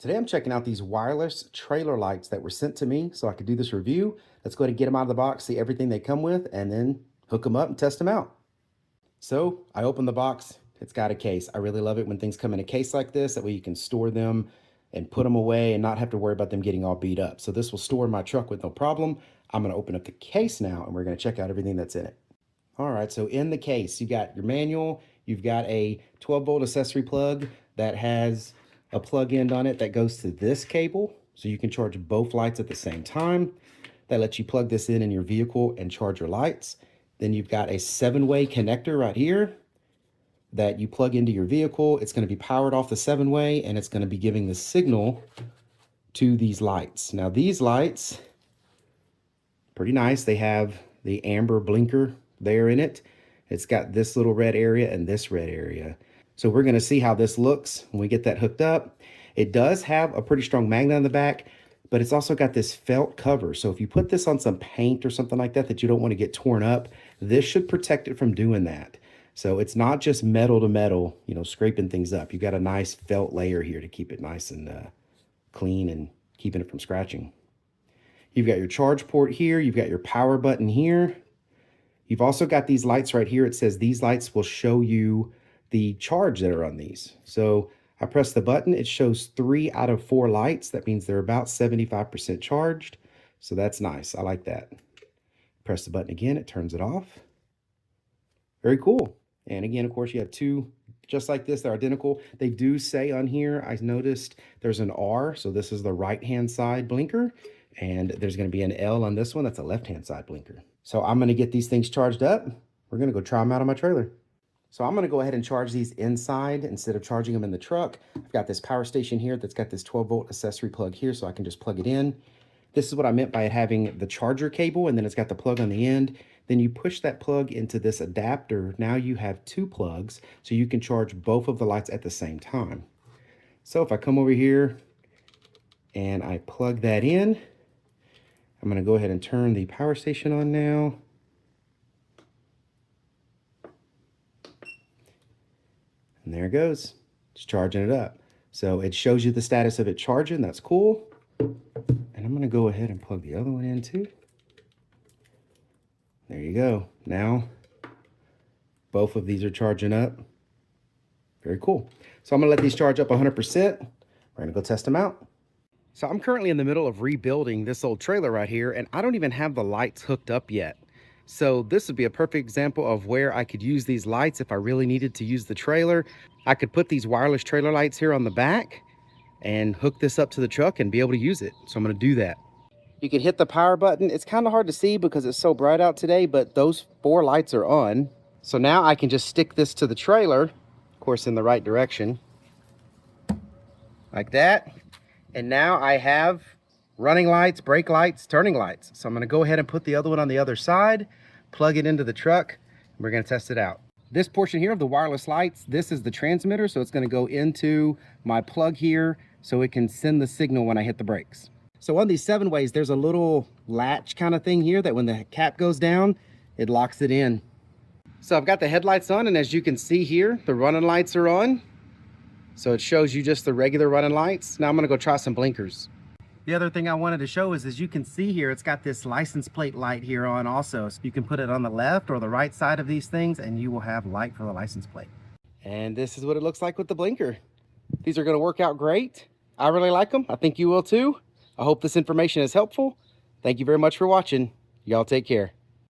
Today I'm checking out these wireless trailer lights that were sent to me so I could do this review. Let's go ahead and get them out of the box, see everything they come with, and then hook them up and test them out. So I opened the box. It's got a case. I really love it when things come in a case like this. That way you can store them and put them away and not have to worry about them getting all beat up. So this will store in my truck with no problem. I'm going to open up the case now and we're going to check out everything that's in it. All right, so in the case, you got your manual, you've got a 12-volt accessory plug that has a plug end on it that goes to this cable, so you can charge both lights at the same time. That lets you plug this in your vehicle and charge your lights. Then you've got a 7-way connector right here that you plug into your vehicle. It's going to be powered off the 7-way, and it's going to be giving the signal to these lights. Now these lights, pretty nice. They have the amber blinker there in it. It's got this little red area and this red area. So we're going to see how this looks when we get that hooked up. It does have a pretty strong magnet on the back, but it's also got this felt cover. So if you put this on some paint or something like that you don't want to get torn up, this should protect it from doing that. So it's not just metal to metal, you know, scraping things up. You've got a nice felt layer here to keep it nice and clean and keeping it from scratching. You've got your charge port here. You've got your power button here. You've also got these lights right here. It says these lights will show you the charge that are on these. So I press the button, it shows 3 out of 4 lights. That means they're about 75% charged. So that's nice. I like that. Press the button again, it turns it off. Very cool. And again, of course, you have 2 just like this. They're identical. They do say on here, I noticed there's an R. So this is the right-hand side blinker. And there's going to be an L on this one. That's a left-hand side blinker. So I'm going to get these things charged up. We're going to go try them out on my trailer. So I'm going to go ahead and charge these inside instead of charging them in the truck. I've got this power station here that's got this 12-volt accessory plug here, so I can just plug it in. This is what I meant by it having the charger cable, and then it's got the plug on the end. Then you push that plug into this adapter. Now you have 2 plugs, so you can charge both of the lights at the same time. So if I come over here and I plug that in, I'm going to go ahead and turn the power station on now. And there it goes. It's charging it up. So it shows you the status of it charging. That's cool. And I'm going to go ahead and plug the other one in too. There you go. Now both of these are charging up. Very cool. So I'm going to let these charge up 100%. We're going to go test them out. So I'm currently in the middle of rebuilding this old trailer right here, and I don't even have the lights hooked up yet. So this would be a perfect example of where I could use these lights if I really needed to use the trailer. I could put these wireless trailer lights here on the back and hook this up to the truck and be able to use it. So I'm going to do that. You can hit the power button. It's kind of hard to see because it's so bright out today, but those 4 lights are on. So now I can just stick this to the trailer, of course in the right direction, like that. And now I have running lights, brake lights, turning lights. So I'm going to go ahead and put the other one on the other side, plug it into the truck, and we're going to test it out. This portion here of the wireless lights, this is the transmitter, so it's going to go into my plug here so it can send the signal when I hit the brakes. So on these 7-ways, there's a little latch kind of thing here that when the cap goes down, it locks it in. So I've got the headlights on, and as you can see here, the running lights are on. So it shows you just the regular running lights. Now I'm going to go try some blinkers. The other thing I wanted to show is, as you can see here, it's got this license plate light here on also. So you can put it on the left or the right side of these things and you will have light for the license plate. And this is what it looks like with the blinker. These are going to work out great. I really like them. I think you will too. I hope this information is helpful. Thank you very much for watching. Y'all take care.